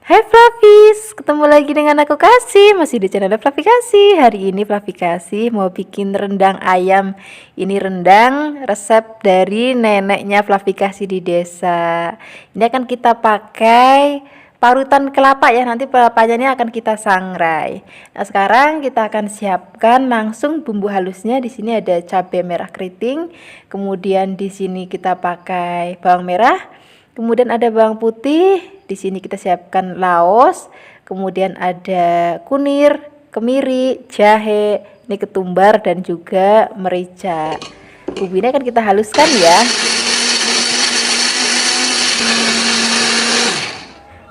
Hai Flavis, ketemu lagi dengan aku Kasih, masih di channel Flavi Kasih. Hari ini Flavi Kasih mau bikin rendang ayam. Ini rendang resep dari neneknya Flavi Kasih di desa. Ini akan kita pakai parutan kelapa ya, nanti kelapanya ini akan kita sangrai. Nah, sekarang kita akan siapkan langsung bumbu halusnya. Di sini ada cabai merah keriting, kemudian di sini kita pakai bawang merah, kemudian ada bawang putih. Di sini kita siapkan laos, kemudian ada kunir, kemiri, jahe, ini ketumbar dan juga merica. Bumbu ini akan kita haluskan ya.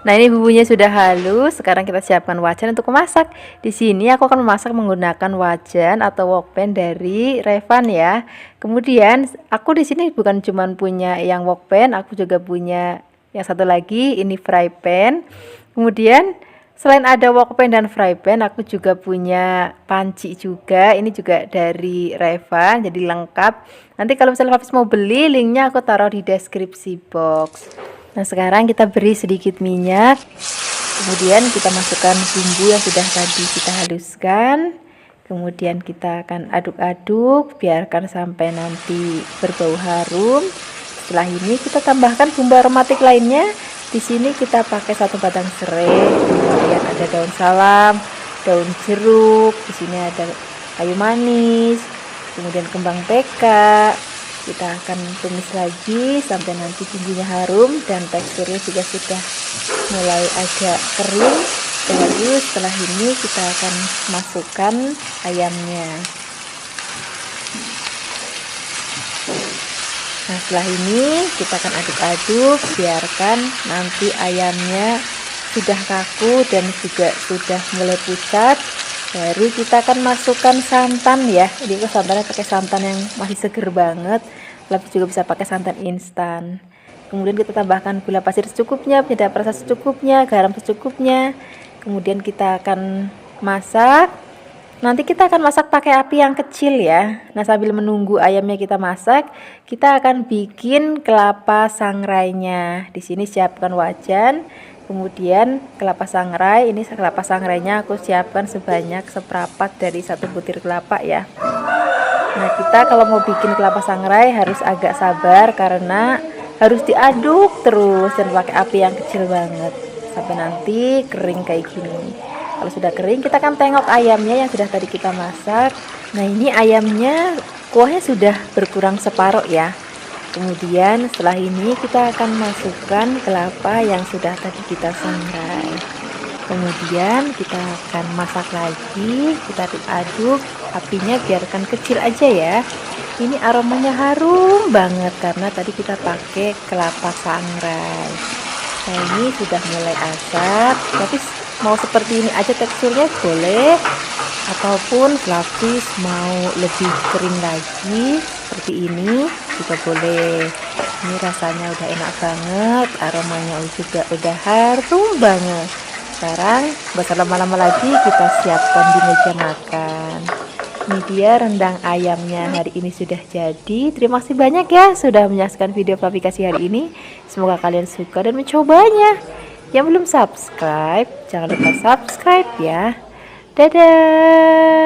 Nah, ini bumbunya sudah halus. Sekarang kita siapkan wajan untuk memasak. Di sini aku akan memasak menggunakan wajan atau wokpan dari Revan ya. Kemudian aku di sini bukan cuma punya yang wokpan, aku juga punya yang satu lagi, ini fry pan. Kemudian selain ada wokpan dan fry pan, aku juga punya panci juga. Ini juga dari Revan, jadi lengkap. Nanti kalau misalnya Hafiz mau beli, linknya aku taruh di deskripsi box. Nah, sekarang kita beri sedikit minyak, kemudian kita masukkan bumbu yang sudah tadi kita haluskan, kemudian kita akan aduk-aduk, biarkan sampai nanti berbau harum. Setelah ini kita tambahkan bumbu aromatik lainnya. Di sini kita pakai 1 batang serai, kemudian ada daun salam, daun jeruk, di sini ada kayu manis, kemudian kembang peka. Kita akan tumis lagi sampai nanti bumbunya harum dan teksturnya juga sudah mulai agak kering. Baru setelah ini kita akan masukkan ayamnya. Nah, setelah ini kita akan aduk-aduk, biarkan nanti ayamnya sudah kaku dan juga sudah mulai pucat. Baru kita akan masukkan santan ya. Jadi aku santannya pakai santan yang masih seger banget. Tapi juga bisa pakai santan instan. Kemudian kita tambahkan gula pasir secukupnya, penyedap rasa secukupnya, garam secukupnya. Kemudian kita akan masak. Nanti kita akan masak pakai api yang kecil ya. Nah, sambil menunggu ayamnya kita masak, kita akan bikin kelapa sangrainya. Di sini siapkan wajan. Kemudian kelapa sangrai, ini kelapa sangrainya aku siapkan sebanyak seperempat dari 1 butir kelapa ya. Nah, kita kalau mau bikin kelapa sangrai harus agak sabar karena harus diaduk terus dan pakai api yang kecil banget sampai nanti kering kayak gini. Kalau sudah kering, kita akan tengok ayamnya yang sudah tadi kita masak. Nah, ini ayamnya kuahnya sudah berkurang separuh ya. Kemudian setelah ini kita akan masukkan kelapa yang sudah tadi kita sangrai. Kemudian kita akan masak lagi, kita aduk-aduk, apinya biarkan kecil aja ya. Ini aromanya harum banget karena tadi kita pakai kelapa sangrai. Nah, ini sudah mulai asap, tapi mau seperti ini aja teksturnya boleh, ataupun Flavis mau lebih kering lagi seperti ini juga boleh. Ini rasanya udah enak banget, aromanya juga udah harum banget. Sekarang gak usah lama-lama lagi, kita siapkan di meja makan. Ini dia rendang ayamnya hari ini sudah jadi. Terima kasih banyak ya sudah menyaksikan video Flavi Kasih hari ini. Semoga kalian suka dan mencobanya. Yang belum subscribe, jangan lupa subscribe ya. Dadah.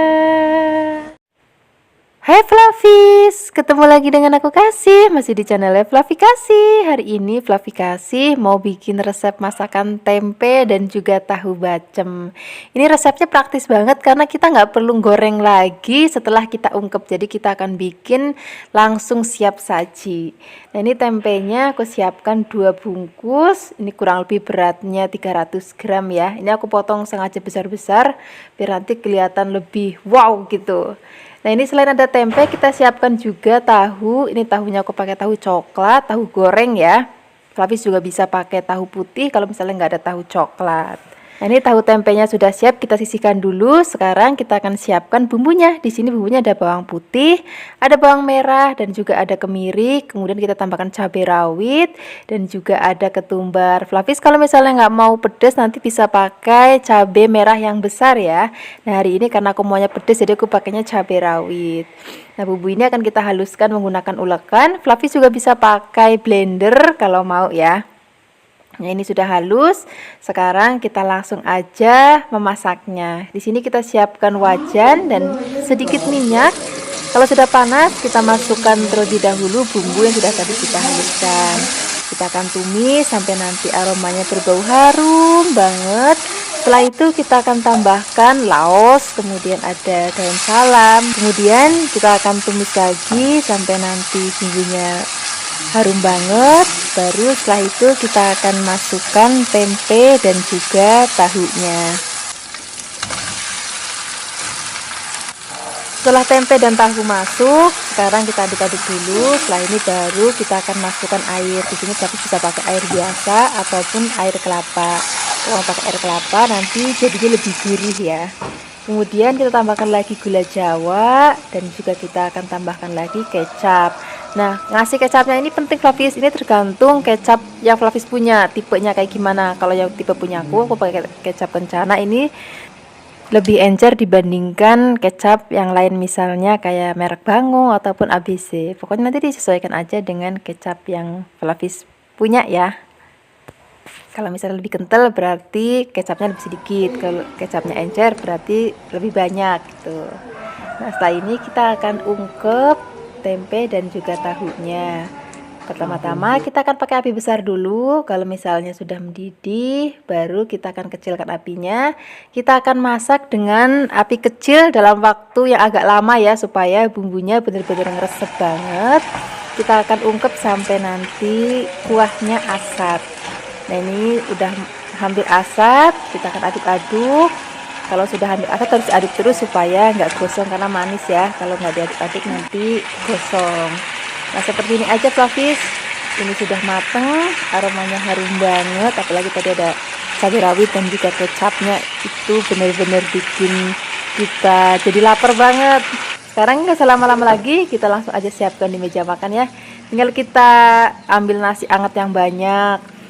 Hai Flavis, ketemu lagi dengan aku Kasih, masih di channel Flavi Kasih. Hari ini Flavi Kasih mau bikin resep masakan tempe dan juga tahu bacem. Ini resepnya praktis banget karena kita nggak perlu goreng lagi setelah kita ungkep. Jadi kita akan bikin langsung siap saji. Nah, ini tempenya aku siapkan 2 bungkus. Ini kurang lebih beratnya 300 gram ya. Ini aku potong sengaja besar-besar biar nanti kelihatan lebih wow gitu. Nah, ini selain ada tempe, kita siapkan juga tahu. Ini tahunya aku pakai tahu coklat, tahu goreng ya. Flavis juga bisa pakai tahu putih kalau misalnya nggak ada tahu coklat. Nah, ini tahu tempenya sudah siap, kita sisihkan dulu. Sekarang kita akan siapkan bumbunya. Di sini bumbunya ada bawang putih, ada bawang merah, dan juga ada kemiri. Kemudian kita tambahkan cabai rawit dan juga ada ketumbar. Flavis kalau misalnya nggak mau pedas nanti bisa pakai cabai merah yang besar ya. Nah, hari ini karena aku maunya pedas jadi aku pakainya cabai rawit. Nah, bumbu ini akan kita haluskan menggunakan ulekan. Flavis juga bisa pakai blender kalau mau ya. Nah, ini sudah halus. Sekarang kita langsung aja memasaknya. Di sini kita siapkan wajan dan sedikit minyak. Kalau sudah panas, kita masukkan terlebih dahulu bumbu yang sudah tadi kita haluskan. Kita akan tumis sampai nanti aromanya berbau harum banget. Setelah itu kita akan tambahkan laos, kemudian ada daun salam. Kemudian kita akan tumis lagi sampai nanti bumbunya harum banget. Baru setelah itu kita akan masukkan tempe dan juga tahunya. Setelah tempe dan tahu masuk, sekarang kita aduk-aduk dulu. Setelah ini baru kita akan masukkan air. Di sini tapi bisa pakai air biasa ataupun air kelapa. Kalau pakai air kelapa nanti jadinya lebih gurih ya. Kemudian kita tambahkan lagi gula jawa dan juga kita akan tambahkan lagi kecap. Nah, ngasih kecapnya ini penting Flavis, ini tergantung kecap yang Flavis punya, tipenya kayak gimana. Kalau yang tipe punya aku pakai kecap kencana, ini lebih encer dibandingkan kecap yang lain, misalnya kayak merek Bango ataupun ABC. Pokoknya nanti disesuaikan aja dengan kecap yang Flavis punya ya. Kalau misalnya lebih kental berarti kecapnya lebih sedikit, kalau kecapnya encer berarti lebih banyak gitu. Nah, setelah ini kita akan ungkep tempe dan juga tahunya. Pertama-tama kita akan pakai api besar dulu. Kalau misalnya sudah mendidih, baru kita akan kecilkan apinya. Kita akan masak dengan api kecil dalam waktu yang agak lama ya, supaya bumbunya benar-benar ngeresep banget. Kita akan ungkep sampai nanti kuahnya asat. Nah, ini udah hampir asat, kita akan aduk-aduk. Kalau sudah hampir asat harus aduk terus supaya nggak gosong karena manis ya. Kalau nggak diaduk-aduk nanti gosong. Nah, seperti ini aja Flavis. Ini sudah mateng, aromanya harum banget, apalagi tadi ada cabai rawit dan juga kecapnya, itu benar-benar bikin kita jadi lapar banget. Sekarang nggak usah lama-lama lagi, kita langsung aja siapkan di meja makan ya. Tinggal kita ambil nasi hangat yang banyak.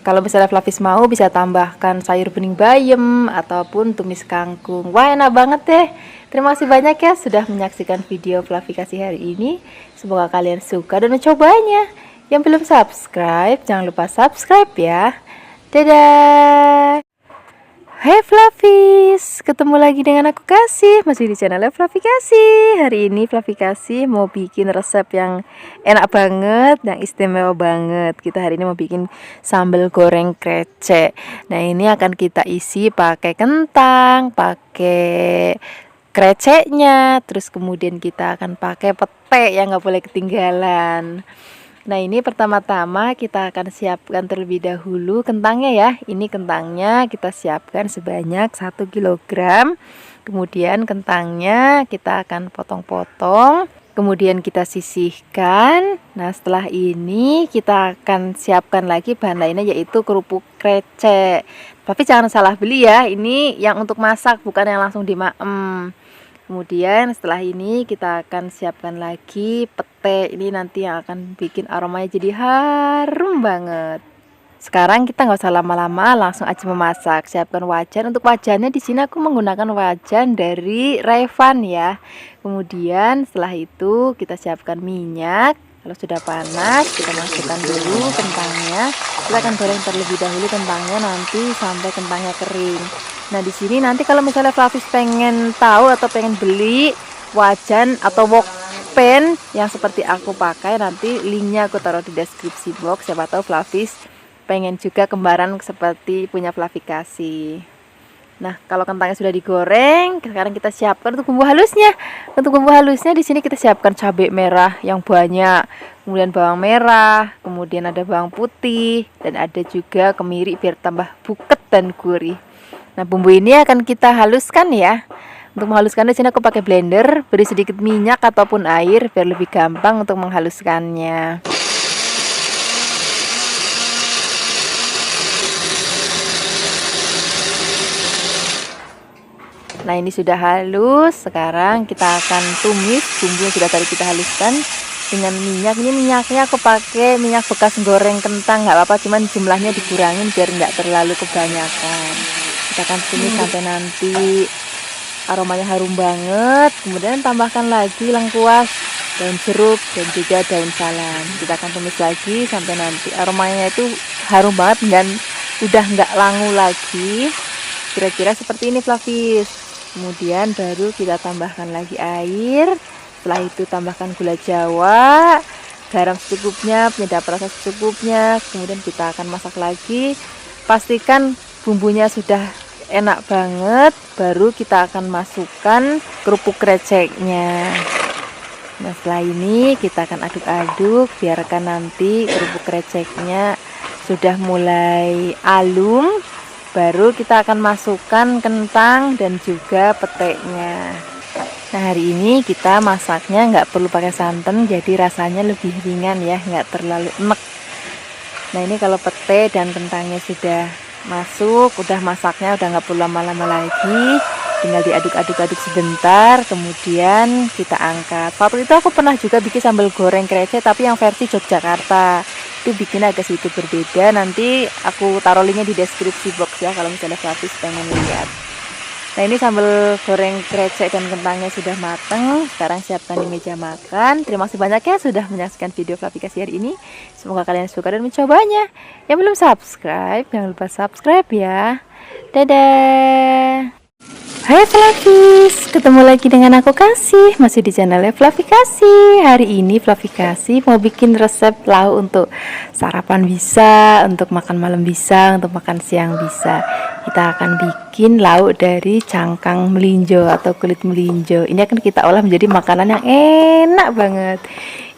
Kalau misalnya Flavis mau bisa tambahkan sayur bening bayam ataupun tumis kangkung. Wah, enak banget deh. Terima kasih banyak ya sudah menyaksikan video Flavikasi hari ini. Semoga kalian suka dan mencobanya. Yang belum subscribe, jangan lupa subscribe ya. Dadah. Hai Flavis, ketemu lagi dengan aku Kasih, masih di channel Flavikasi. Hari ini Flavikasi mau bikin resep yang enak banget, yang istimewa banget. Kita hari ini mau bikin sambal goreng krecek. Nah, ini akan kita isi pakai kentang, pakai kreceknya, terus kemudian kita akan pakai pete yang nggak boleh ketinggalan. Nah, ini pertama-tama kita akan siapkan terlebih dahulu kentangnya ya. Ini kentangnya kita siapkan sebanyak 1 kg. Kemudian kentangnya kita akan potong-potong, kemudian kita sisihkan. Nah, setelah ini kita akan siapkan lagi bahan lainnya, yaitu kerupuk krecek. Tapi jangan salah beli ya, ini yang untuk masak, bukan yang langsung dimaem. Kemudian setelah ini kita akan siapkan lagi pete. Ini nanti yang akan bikin aromanya jadi harum banget. Sekarang kita nggak usah lama-lama, langsung aja memasak. Siapkan wajan. Untuk wajannya di sini aku menggunakan wajan dari Revan ya. Kemudian setelah itu kita siapkan minyak. Kalau sudah panas, kita masukkan dulu kentangnya. Kita akan goreng terlebih dahulu kentangnya nanti sampai kentangnya kering. Nah, di sini nanti kalau misalnya Flavis pengen tahu atau pengen beli wajan atau wok pan yang seperti aku pakai, nanti linknya aku taruh di deskripsi box. Siapa tahu Flavis pengen juga kembaran seperti punya Flavikasi. Nah, kalau kentangnya sudah digoreng, sekarang kita siapkan untuk bumbu halusnya. Untuk bumbu halusnya di sini kita siapkan cabai merah yang banyak, kemudian bawang merah, kemudian ada bawang putih, dan ada juga kemiri biar tambah buket dan gurih. Nah, bumbu ini akan kita haluskan ya. Untuk menghaluskan di sini aku pakai blender, beri sedikit minyak ataupun air biar lebih gampang untuk menghaluskannya. Nah, ini sudah halus. Sekarang kita akan tumis bumbu yang sudah tadi kita haluskan dengan minyak. Ini minyaknya aku pakai minyak bekas goreng kentang, nggak apa-apa, cuman jumlahnya dikurangin biar nggak terlalu kebanyakan. Kita akan tumis sampai nanti aromanya harum banget. Kemudian tambahkan lagi lengkuas, daun jeruk, dan juga daun salam. Kita akan tumis lagi sampai nanti aromanya itu harum banget dan udah nggak langu lagi. Kira-kira seperti ini Flavis. Kemudian baru kita tambahkan lagi air. Setelah itu tambahkan gula jawa, garam secukupnya, penyedap rasa secukupnya. Kemudian kita akan masak lagi. Pastikan bumbunya sudah enak banget, baru kita akan masukkan kerupuk kreceknya. Nah, setelah ini kita akan aduk-aduk, biarkan nanti kerupuk kreceknya sudah mulai alum, baru kita akan masukkan kentang dan juga peteknya. Nah, hari ini kita masaknya nggak perlu pakai santan, jadi rasanya lebih ringan ya, nggak terlalu enek. Nah, ini kalau pete dan kentangnya sudah masuk, udah masaknya udah nggak perlu lama-lama lagi, tinggal diaduk-aduk sebentar, kemudian kita angkat. Waktu itu aku pernah juga bikin sambal goreng krecek, tapi yang versi Yogyakarta itu bikin agak sedikit berbeda. Nanti aku taruh linknya di deskripsi box ya, kalau misalnya Flavis pengen lihat. Nah, ini sambal goreng krecek dan kentangnya sudah mateng. Sekarang siapkan di meja makan. Terima kasih banyak ya sudah menyaksikan video Flavikasi hari ini. Semoga kalian suka dan mencobanya. Yang belum subscribe, jangan lupa subscribe ya. Dadah. Hai Flavis, ketemu lagi dengan aku Kasih, masih di channelnya Flavikasi. Hari ini Flavikasi mau bikin resep lauk untuk sarapan bisa, untuk makan malam bisa, untuk makan siang bisa. Kita akan bikin lauk dari cangkang melinjo atau kulit melinjo. Ini akan kita olah menjadi makanan yang enak banget.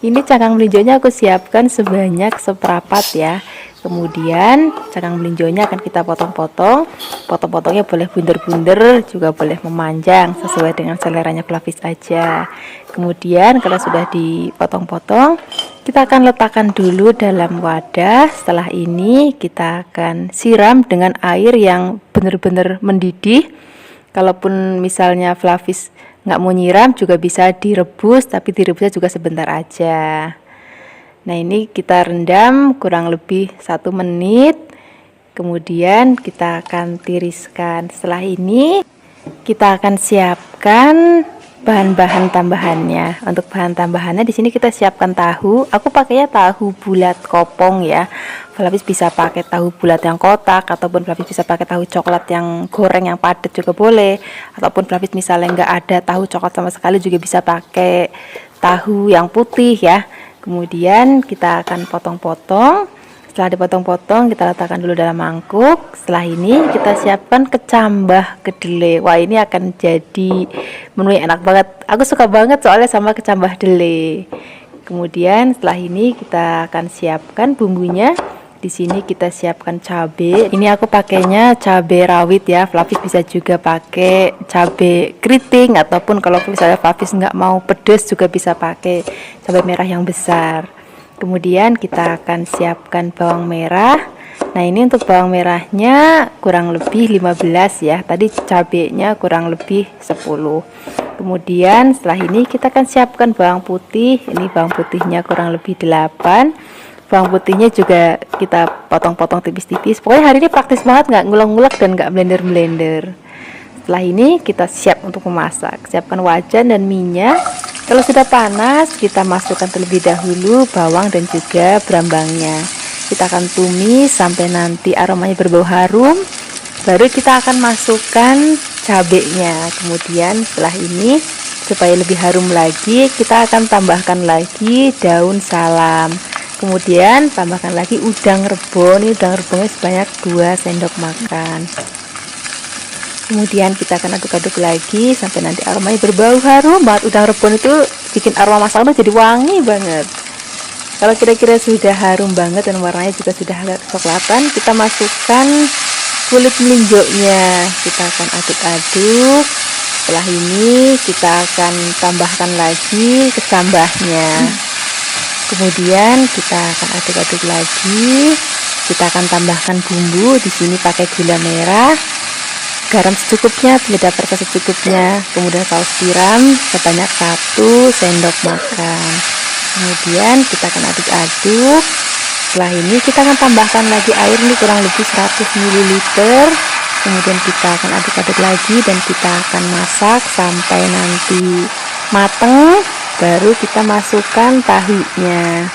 Ini cangkang melinjonya aku siapkan sebanyak seperempat ya. Kemudian cangkang melinjonya akan kita potong-potong. Potong-potongnya boleh bunder-bunder, juga boleh memanjang sesuai dengan seleranya Flavis aja. Kemudian kalau sudah dipotong-potong, kita akan letakkan dulu dalam wadah. Setelah ini kita akan siram dengan air yang benar-benar mendidih. Kalaupun misalnya Flavis nggak mau nyiram juga bisa direbus, tapi direbusnya juga sebentar aja. Nah, ini kita rendam kurang lebih 1 menit. Kemudian kita akan tiriskan. Setelah ini kita akan siapkan bahan-bahan tambahannya. Untuk bahan tambahannya di sini kita siapkan tahu. Aku pakainya tahu bulat kopong ya. Flavis bisa pakai tahu bulat yang kotak, ataupun Flavis bisa pakai tahu coklat yang goreng yang padat juga boleh. Ataupun Flavis misalnya nggak ada tahu coklat sama sekali juga bisa pakai tahu yang putih ya. Kemudian kita akan potong-potong. Setelah dipotong-potong kita letakkan dulu dalam mangkuk. Setelah ini kita siapkan kecambah kedelai. Wah, ini akan jadi menu yang enak banget. Aku suka banget soalnya sama kecambah kedelai. Kemudian setelah ini kita akan siapkan bumbunya. Di sini kita siapkan cabai. Ini aku pakainya cabai rawit ya. Flavis bisa juga pakai cabai keriting, ataupun kalau misalnya Flavis nggak mau pedas juga bisa pakai cabai merah yang besar. Kemudian kita akan siapkan bawang merah. Nah, ini untuk bawang merahnya kurang lebih 15 ya. Tadi cabainya kurang lebih 10. Kemudian setelah ini kita akan siapkan bawang putih. Ini bawang putihnya kurang lebih 8. Bawang putihnya juga kita potong-potong tipis-tipis. Pokoknya hari ini praktis banget, nggak ngulek-ngulek dan nggak blender-blender. Setelah ini kita siap untuk memasak. Siapkan wajan dan minyak. Kalau sudah panas, kita masukkan terlebih dahulu bawang dan juga berambangnya. Kita akan tumis sampai nanti aromanya berbau harum. Baru kita akan masukkan cabenya. Kemudian setelah ini, supaya lebih harum lagi, kita akan tambahkan lagi daun salam. Kemudian tambahkan lagi udang rebon. Ini udang rebonnya sebanyak 2 sendok makan. Kemudian kita akan aduk-aduk lagi sampai nanti aromanya berbau harum banget. Udang rebon itu bikin aroma masakan jadi wangi banget. Kalau kira-kira sudah harum banget dan warnanya juga sudah agak kecoklatan, kita masukkan kulit melinjonya. Kita akan aduk-aduk. Setelah ini kita akan tambahkan lagi kecambahnya. Kemudian kita akan aduk-aduk lagi. Kita akan tambahkan bumbu. Di sini pakai gula merah, garam secukupnya, penyedap rasa secukupnya. Kemudian saus tiram sebanyak 1 sendok makan. Kemudian kita akan aduk-aduk. Setelah ini kita akan tambahkan lagi air, ini kurang lebih 100 ml. Kemudian kita akan aduk-aduk lagi dan kita akan masak sampai nanti mateng. Baru kita masukkan tahunya.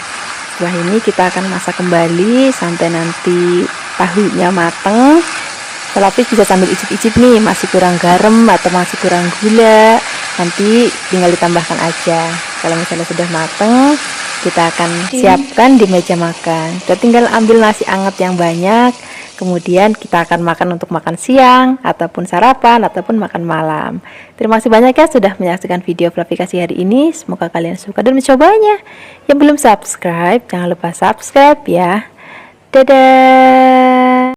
Setelah ini kita akan masak kembali sampai nanti tahunya mateng. Pelapis bisa sambil icip-icip nih, masih kurang garam atau masih kurang gula, nanti tinggal ditambahkan aja. Kalau misalnya sudah mateng, kita akan siapkan di meja makan. Kita tinggal ambil nasi hangat yang banyak, kemudian kita akan makan untuk makan siang, ataupun sarapan, ataupun makan malam. Terima kasih banyak ya sudah menyaksikan video aplikasi hari ini. Semoga kalian suka dan mencobanya. Yang belum subscribe, jangan lupa subscribe ya. Dadah.